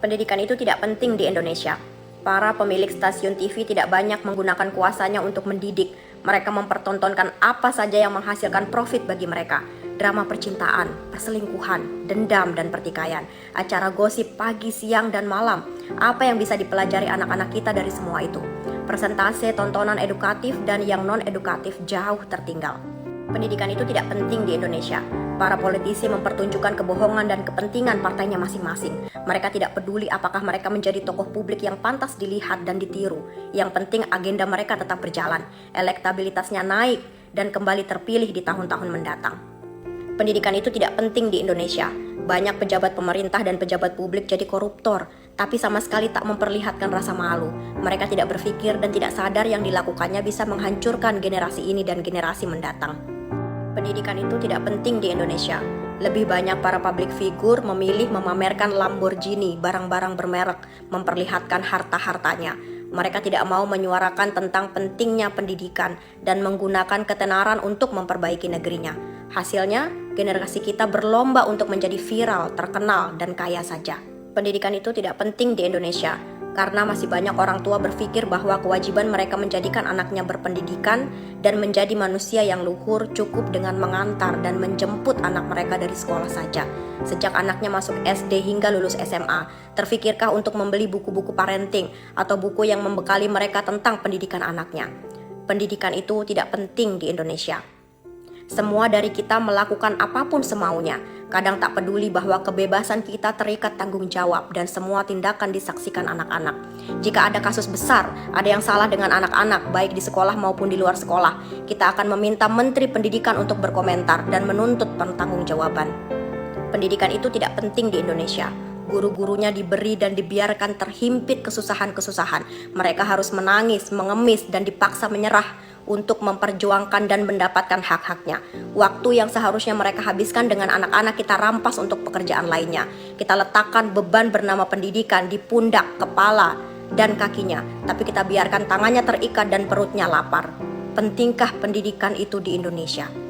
Pendidikan itu tidak penting di Indonesia. Para pemilik stasiun TV tidak banyak menggunakan kuasanya untuk mendidik. Mereka mempertontonkan apa saja yang menghasilkan profit bagi mereka. Drama percintaan, perselingkuhan, dendam dan pertikaian, acara gosip pagi, siang, dan malam. Apa yang bisa dipelajari anak-anak kita dari semua itu? Persentase tontonan edukatif dan yang non-edukatif jauh tertinggal. Pendidikan itu tidak penting di Indonesia. Para politisi mempertunjukkan kebohongan dan kepentingan partainya masing-masing. Mereka tidak peduli apakah mereka menjadi tokoh publik yang pantas dilihat dan ditiru. Yang penting agenda mereka tetap berjalan, elektabilitasnya naik, dan kembali terpilih di tahun-tahun mendatang. Pendidikan itu tidak penting di Indonesia. Banyak pejabat pemerintah dan pejabat publik jadi koruptor, tapi sama sekali tak memperlihatkan rasa malu. Mereka tidak berpikir dan tidak sadar yang dilakukannya bisa menghancurkan generasi ini dan generasi mendatang. Pendidikan itu tidak penting di Indonesia. Lebih banyak para public figure memilih memamerkan Lamborghini, barang-barang bermerek, memperlihatkan harta-hartanya. Mereka tidak mau menyuarakan tentang pentingnya pendidikan dan menggunakan ketenaran untuk memperbaiki negerinya. Hasilnya, generasi kita berlomba untuk menjadi viral, terkenal, dan kaya saja. Pendidikan itu tidak penting di Indonesia, karena masih banyak orang tua berpikir bahwa kewajiban mereka menjadikan anaknya berpendidikan dan menjadi manusia yang luhur cukup dengan mengantar dan menjemput anak mereka dari sekolah saja. Sejak anaknya masuk SD hingga lulus SMA, terfikirkah untuk membeli buku-buku parenting atau buku yang membekali mereka tentang pendidikan anaknya? Pendidikan itu tidak penting di Indonesia. Semua dari kita melakukan apapun semaunya. Kadang tak peduli bahwa kebebasan kita terikat tanggung jawab dan semua tindakan disaksikan anak-anak. Jika ada kasus besar, ada yang salah dengan anak-anak, baik di sekolah maupun di luar sekolah, kita akan meminta Menteri Pendidikan untuk berkomentar dan menuntut pertanggungjawaban. Pendidikan itu tidak penting di Indonesia. Guru-gurunya diberi dan dibiarkan terhimpit kesusahan-kesusahan. Mereka harus menangis, mengemis, dan dipaksa menyerah untuk memperjuangkan dan mendapatkan hak-haknya. Waktu yang seharusnya mereka habiskan dengan anak-anak kita rampas untuk pekerjaan lainnya. Kita letakkan beban bernama pendidikan di pundak, kepala, dan kakinya. Tapi kita biarkan tangannya terikat dan perutnya lapar. Pentingkah pendidikan itu di Indonesia?